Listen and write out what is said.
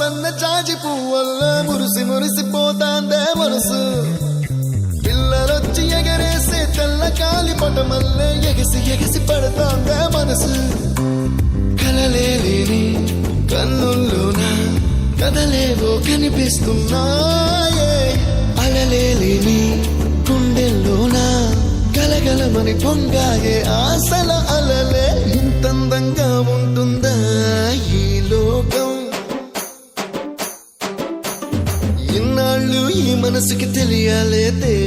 సన్న జాజి పువ్వల్ల మురిసి మురిసిపోతాందే మనసు పిల్లలొచ్చి ఎగరేసే తెల్ల కాలి పటమల్లే ఎగసి ఎగసి పడతాందే మనసు కలలేని కన్నుల్లోన కదలేవో కనిపిస్తున్నాయే అలలేని గుండెల్లోన గలగలమని పొంగాయే ఆశల అలలే ఇంతందంగా ఉంటుందా ఈ లోకం ఇన్నాళ్ళు ఈ మనసుకి తెలియాలేదే